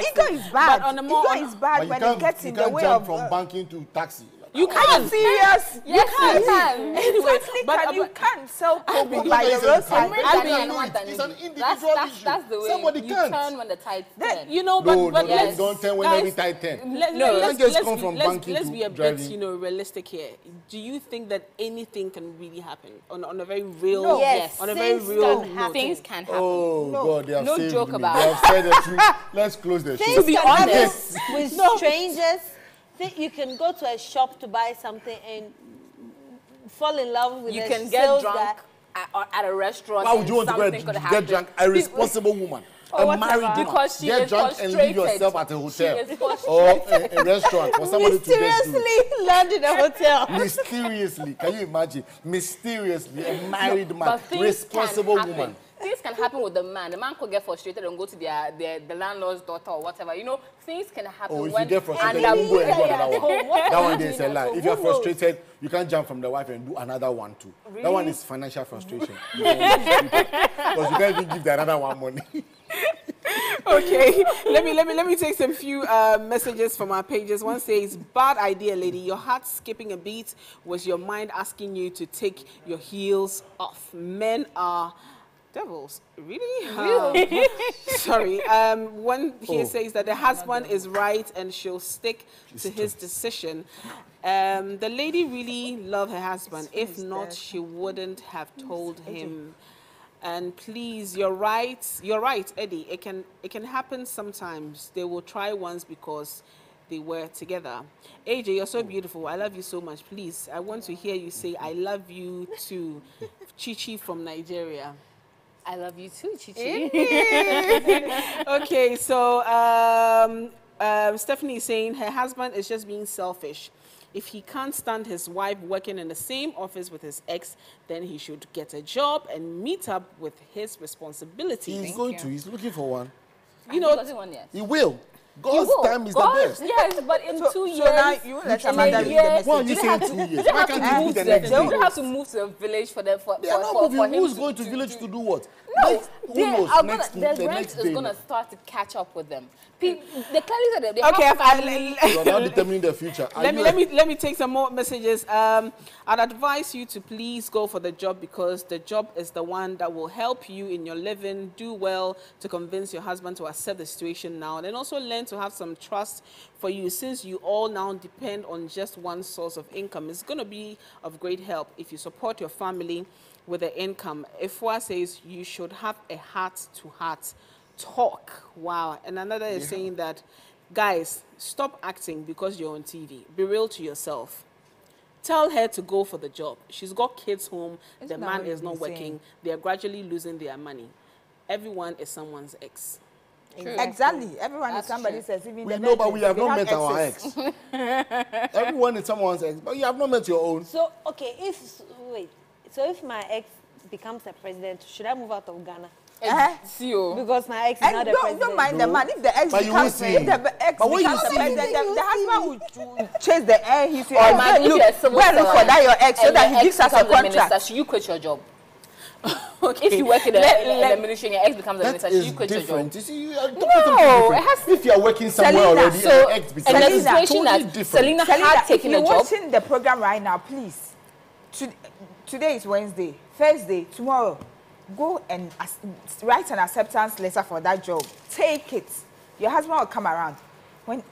ego is bad. But on the more- Ego is bad when it gets in the way jump of. from banking to taxi. You Are can. you serious? yes, you can. Exactly. but- You can't sell cocoa It's by the an roadside. individual issue. That's the way Somebody you can't. turn when the tide's turn. You know, but No, yes. don't tell when guys, every time 10. Let's just come from banking let's to be a bit, driving. realistic here. Do you think that anything can really happen on a very real, No. Yes, on a very things real can note? Things can happen. Oh, God, they have No saved joke me. about They it. have said the truth. Let's close the show. Things be can happen honest. with strangers. You can go to a shop to buy something and fall in love with You a can get sales drunk guy. at a restaurant. Why would you want to something could get happen. drunk? A responsible woman. Or a married woman. Because she Get is drunk and leave yourself at a hotel She is or a restaurant for somebody to just do. Mysteriously land in a hotel. Mysteriously, can you imagine? Mysteriously, a married man, But things responsible can happen. woman. Things can happen with the man. The man could get frustrated and go to the landlord's daughter or whatever. You know, things can happen. Oh, if when you get frustrated, and you go and do another So one. what That are one you there is a doing lie. now? If So you're who knows? frustrated, you can't jump from the wife and do another one too. Really? That one is financial frustration. Because you can't even give the another one money. Okay, let me take some few messages from our pages. One says, bad idea, lady. Your heart skipping a beat was your mind asking you to take your heels off. Men are devils. Really? Sorry. One here says that the husband is right and she'll stick to his decision. The lady really loved her husband. If not, she wouldn't have told him. And please, you're right, Eddie. It can happen sometimes. They will try once because they were together. AJ, you're so beautiful. I love you so much. Please, I want to hear you say, I love you too. Chichi from Nigeria. I love you too, Chichi. Okay, so Stephanie is saying her husband is just being selfish. If he can't stand his wife working in the same office with his ex, then he should get a job and meet up with his responsibility. He's going to. He's looking for one. You know, One yet. He will. God's time is the best. Yes, but in 2 years. So now you will let your mother read the message. Why are you saying 2 years? Why can't you do the next They day? would have to move to a village for them. They are not moving. Who's going to village to do what? No, Who they knows? are Next gonna, the the rent next is day. going to start to catch up with them. They clearly said that they okay, have family. You are now determining the future. let me take some more messages. I'd advise you to please go for the job because the job is the one that will help you in your living. Do well to convince your husband to accept the situation now, and then also learn to have some trust for you since you all now depend on just one source of income. It's going to be of great help if you support your family with the income. Ifwa says you should have a heart-to-heart talk. Wow. And another is saying that, guys, stop acting because you're on TV. Be real to yourself. Tell her to go for the job. She's got kids home. The man is not working. They are gradually losing their money. Everyone is someone's ex. Exactly. Everyone is somebody's ex. Even We the know, but virgins, we have they not met our exes. ex. Everyone is someone's ex, but you have not met your own. So, okay, if my ex becomes a president, should I move out of Ghana? Because my ex is And not a president. don't mind the man. If the ex But you will becomes see. if the ex But when becomes you the see- president, the husband will chase the air. He says, Or man, if you're a civil go and look for servant that your ex so and that your he ex gives us a becomes the minister, contract. should you quit your job? Okay. If you work in the ministry and your ex becomes the That minister, should is you quit your job? different. You see, you are talking No, something different. it has to- If you are working somewhere Selena, already So, and your ex and becomes the Selena, situation totally that different. Selena Selena, had if taken you're a job. watching the program right now, please. Today is Wednesday. Thursday, tomorrow, go and write an acceptance letter for that job. Take it. Your husband will come around. When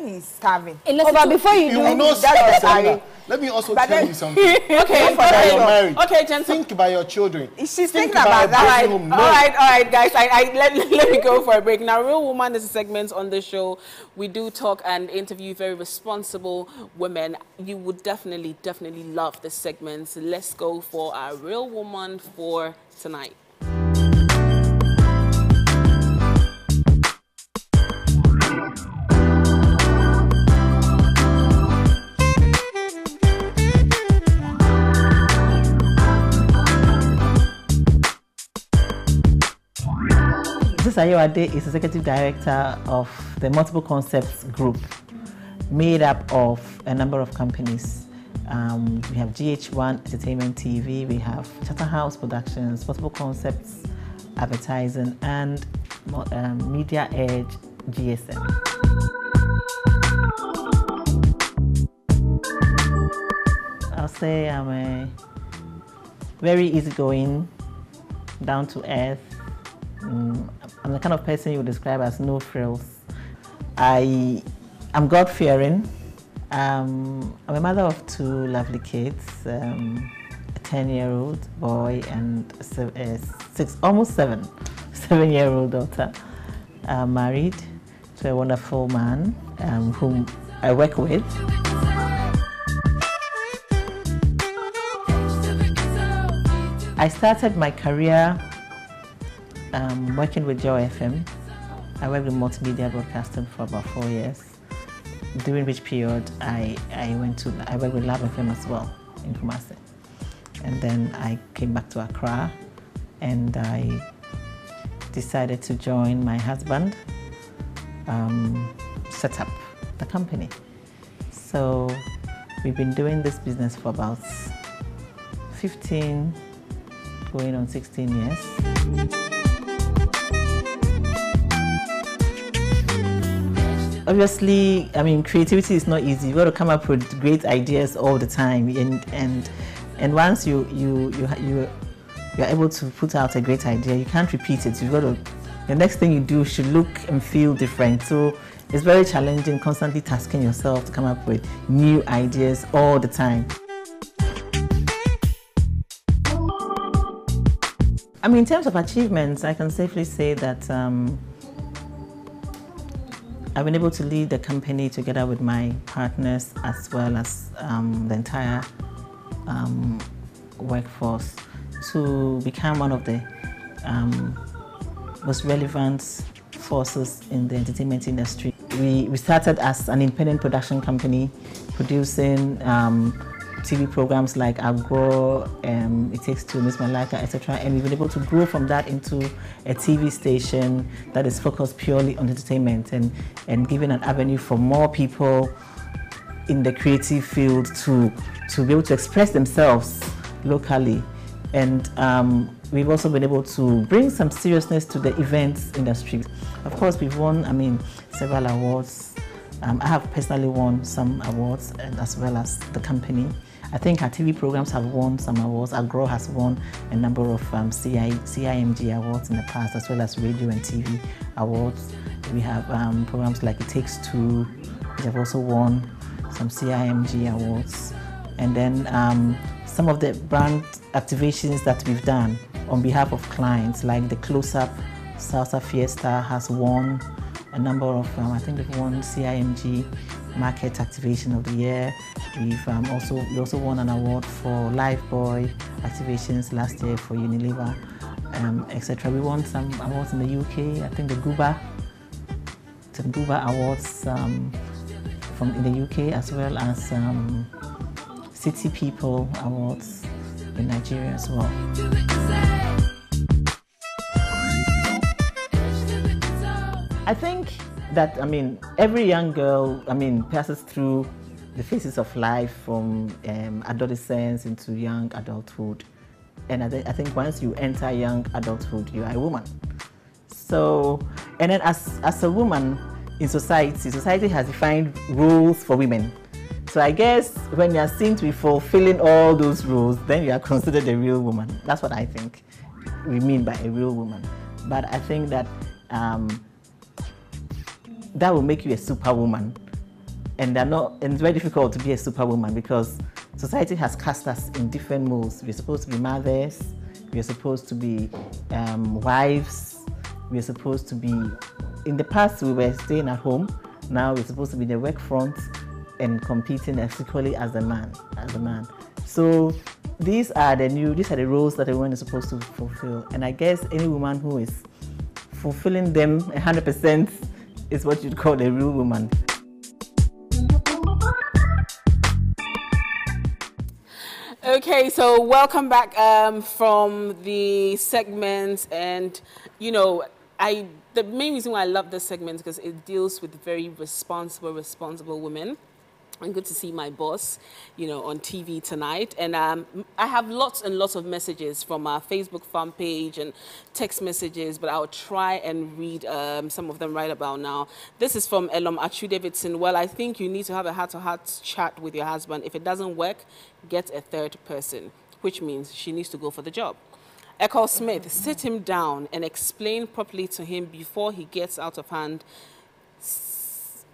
he's starving. But before you You do will not that's stop, the Selena. irony. Let me also But tell then- you something. Okay, That you're married. Okay, gentlemen. Think about your children. She's Think thinking about about that. a bedroom. No. All right, guys. Let me go for a break. Now, Real Woman is a segment on the show. We do talk and interview very responsible women. You would definitely love this segment. So let's go for our Real Woman for tonight. This Ayewade is Executive Director of the Multiple Concepts Group, made up of a number of companies. We have GhOne Entertainment TV, we have Charterhouse Productions, Multiple Concepts Advertising, and Media Edge GSM. I'll say I'm a very easygoing, down to earth. I'm the kind of person you would describe as no frills. I'm God-fearing. I'm a mother of 2 lovely kids, a 10-year-old boy and almost 7-year-old daughter. I'm married to a wonderful man whom I work with. I started my career working with GhOne FM. I worked with multimedia broadcasting for about 4 years, during which period I worked with Lab FM as well in Kumasi. And then I came back to Accra and I decided to join my husband, set up the company. So we've been doing this business for about 15, going on 16 years. Obviously, I mean, creativity is not easy. You've got to come up with great ideas all the time, and once you're able to put out a great idea, you can't repeat it. You've got to, the next thing you do should look and feel different. So it's very challenging, constantly tasking yourself to come up with new ideas all the time. I mean, in terms of achievements, I can safely say that I've been able to lead the company together with my partners as well as the entire workforce to become one of the most relevant forces in the entertainment industry. We started as an independent production company producing TV programs like GhOne, It Takes Two, Miss Malaka, etc. And we've been able to grow from that into a TV station that is focused purely on entertainment and giving an avenue for more people in the creative field to be able to express themselves locally. And we've also been able to bring some seriousness to the events industry. Of course, we've won, I mean, several awards. I have personally won some awards, and as well as the company. I think our TV programs have won some awards. Our GhOne has won a number of CIMG awards in the past, as well as radio and TV awards. We have programs like It Takes Two, which have also won some CIMG awards. And then some of the brand activations that we've done on behalf of clients, like the Close-Up Salsa Fiesta has won a number of, I think we've won CIMG Market Activation of the Year. We also won an award for Lifebuoy activations last year for Unilever, etc. We won some awards in the UK. I think the Guba Awards in the UK, as well as City People Awards in Nigeria as well. I think that, I mean, every young girl, I mean, passes through the phases of life from adolescence into young adulthood. And I think once you enter young adulthood, you are a woman. So, and then as a woman in society has defined roles for women. So I guess when you are seen to be fulfilling all those roles, then you are considered a real woman. That's what I think we mean by a real woman. But I think that that will make you a superwoman. And it's very difficult to be a superwoman because society has cast us in different molds. We're supposed to be mothers, we're supposed to be wives, we're supposed to be, in the past we were staying at home, now we're supposed to be in the work front and competing as equally as a man. So these are the roles that a woman is supposed to fulfill. And I guess any woman who is fulfilling them 100% is what you'd call a real woman. Okay, so welcome back from the segment, and you know, the main reason why I love this segment is because it deals with very responsible women. And good to see my boss, you know, on TV tonight. And I have lots and lots of messages from our Facebook fan page and text messages, but I'll try and read some of them right about now. This is from Elom Achu Davidson. Well, I think you need to have a heart-to-heart chat with your husband. If it doesn't work, get a third person, which means she needs to go for the job. Echo Smith, sit him down and explain properly to him before he gets out of hand.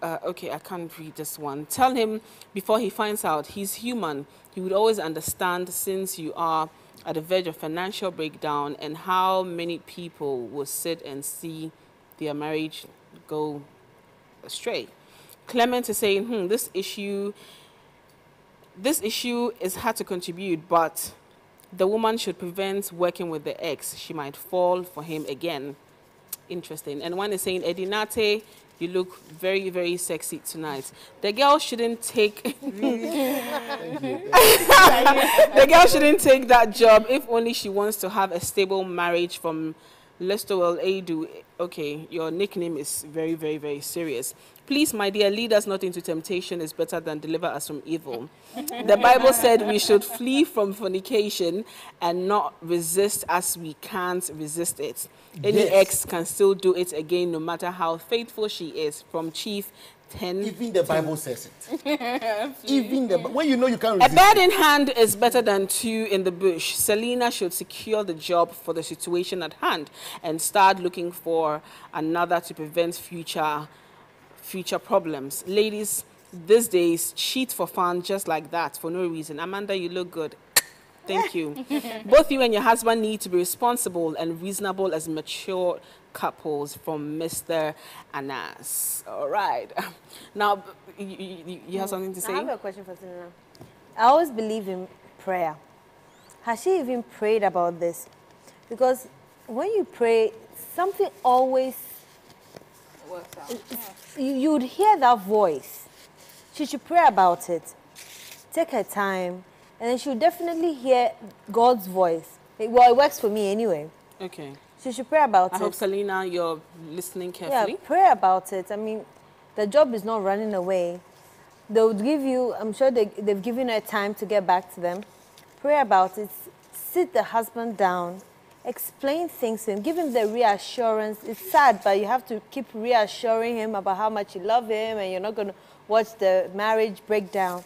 Okay, I can't read this one. Tell him before he finds out he's human. He would always understand since you are at the verge of financial breakdown, and how many people will sit and see their marriage go astray. Clement is saying, this issue is hard to contribute, but The woman should prevent working with the ex. She might fall for him again. Interesting. And one is saying, Edinate, you look very, very sexy tonight. The girl shouldn't take the girl shouldn't take that job if only she wants to have a stable marriage. From Lestowell Adu. Okay, your nickname is very, very, very serious. Please, my dear, lead us not into temptation is better than deliver us from evil. The Bible said we should flee from fornication and not resist as we can't resist it. Any ex can still do it again, no matter how faithful she is. From Chief 10. Even the Bible says it. Even the when you know you can't resist. A bird in hand is better than two in the bush. Selena should secure the job for the situation at hand and start looking for another to prevent future problems. Ladies, these days, cheat for fun just like that, for no reason. Amanda, you look good. Thank you. Both you and your husband need to be responsible and reasonable as mature couples. From Mr. Anas. All right. Now, you have something to say? I have a question for Selena. I always believe in prayer. Has she even prayed about this? Because when you pray, something always Works out. you would hear that voice. She should pray about it. Take her time, and then she'll definitely hear God's voice. Well, it works for me anyway. Okay. She should pray about it. I hope, Selena, you're listening carefully. Yeah, pray about it. I mean, the job is not running away. They would give you, I'm sure they've given her time to get back to them. Pray about it. Sit the husband down. Explain things to him. Give him the reassurance. It's sad, but you have to keep reassuring him about how much you love him and you're not going to watch the marriage break down.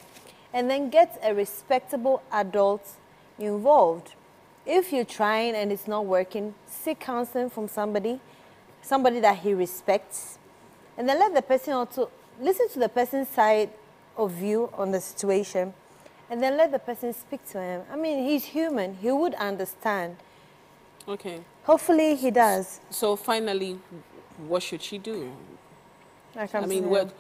And then get a respectable adult involved. If you're trying and it's not working, seek counseling from somebody that he respects. And then let the person also listen to the person's side of view on the situation. And then let the person speak to him. I mean, he's human. He would understand. Okay. Hopefully he does. So finally, what should she do? I mean,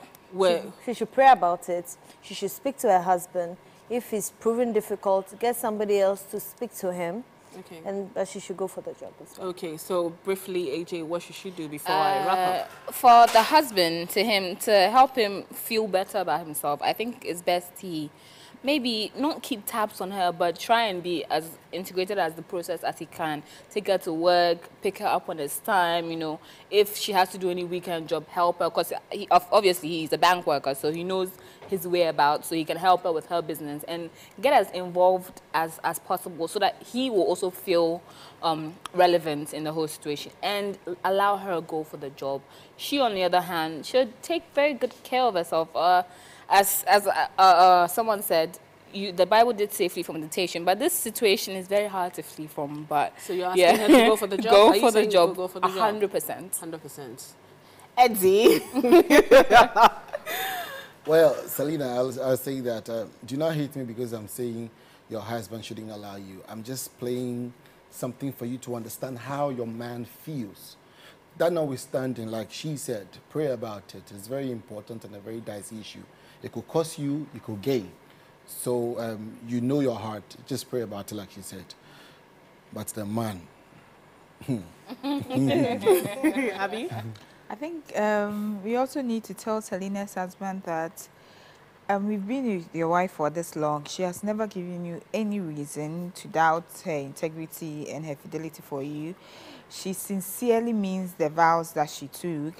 she should pray about it. She should speak to her husband. If it's proven difficult, get somebody else to speak to him. Okay. But she should go for the job as well. Okay, so briefly, AJ, what should she do before I wrap up? For the husband, to help him feel better about himself, I think it's best he maybe not keep tabs on her, but try and be as integrated as the process as he can. Take her to work, pick her up when it's time, you know. If she has to do any weekend job, help her, because obviously he's a bank worker, so he knows his whereabouts, so he can help her with her business and get as involved as possible so that he will also feel relevant in the whole situation, and allow her to go for the job. She, on the other hand, should take very good care of herself. As someone said, the Bible did say flee from temptation, but this situation is very hard to flee from. But so you're asking her to go for the job? Go for the job. 100%. 100%. Eddie. Well, Selena, I'll say that do not hate me because I'm saying your husband shouldn't allow you. I'm just playing something for you to understand how your man feels. That notwithstanding, like she said, pray about it. It's very important and a very dicey issue. It could cost you, it could gain. So you know your heart. Just pray about it like she said. But the man. Abby? I think we also need to tell Selena's husband that we've been with your wife for this long. She has never given you any reason to doubt her integrity and her fidelity for you. She sincerely means the vows that she took.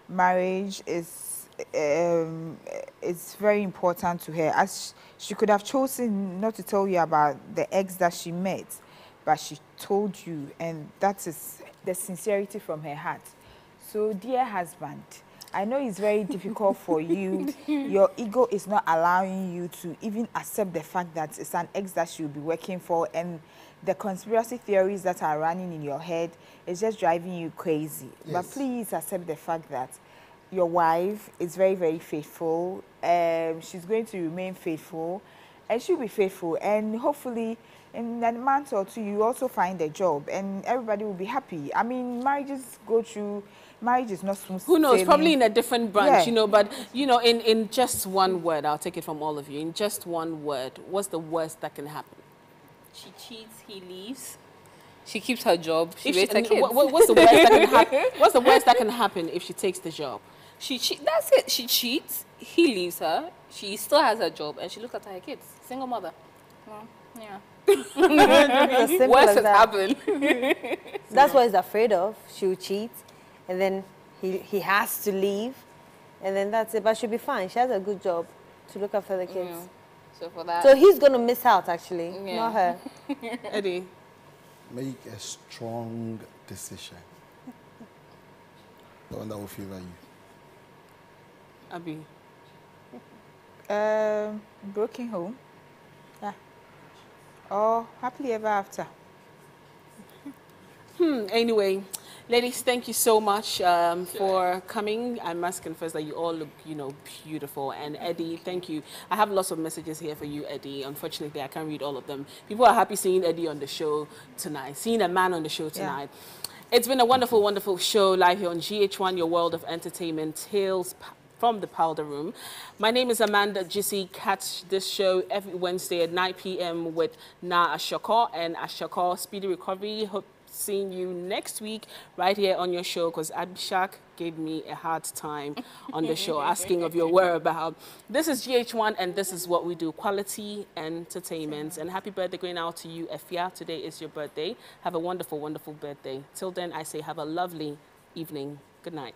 Marriage is very important to her. As she could have chosen not to tell you about the ex that she met, but she told you, and that is the sincerity from her heart. So, dear husband, I know it's very difficult for you. Your ego is not allowing you to even accept the fact that it's an ex that you'll be working for, and the conspiracy theories that are running in your head is just driving you crazy. Yes. But please accept the fact that your wife is very, very faithful. She's going to remain faithful, and she'll be faithful. And hopefully, in a month or two, you also find a job, and everybody will be happy. I mean, marriages go through. Marriage is not smooth. Who knows? sailing. Probably in a different branch, Yeah. you know. But you know, in just one word, I'll take it from all of you. In just one word, what's the worst that can happen? She cheats, he leaves. She keeps her job. She If raised her kids. what's the worst that can happen? What's the worst that can happen if she takes the job? That's it. She cheats. He leaves her. She still has her job, and she looks after her kids. Single mother. Well, yeah. Worse has happened. That's what he's afraid of. She'll cheat, and then he has to leave, and then that's it. But she'll be fine. She has a good job to look after the kids. Yeah. So for that. So he's gonna miss out, actually, Yeah. not her. Eddie. Make a strong decision. The one that will favor you. Abi. Broken home. Yeah. Or happily ever after. Anyway, ladies, thank you so much for coming. I must confess that you all look, beautiful. And Eddie, thank you. I have lots of messages here for you, Eddie. Unfortunately, I can't read all of them. People are happy seeing Eddie on the show tonight, seeing a man on the show tonight. Yeah. It's been a wonderful, wonderful show live here on GH1, your world of entertainment, Tales from the Powder Room. My name is Amanda Jissy. Catch this show every Wednesday at 9 p.m. with Na Ashoko and Ashoko Speedy Recovery. Hope seeing you next week right here on your show, because Abhishek gave me a hard time on the show asking of your whereabouts. This is GH1 and this is what we do, quality entertainment. And happy birthday going out to you, Efia. Today is your birthday. Have a wonderful, wonderful birthday. Till then, I say have a lovely evening. Good night.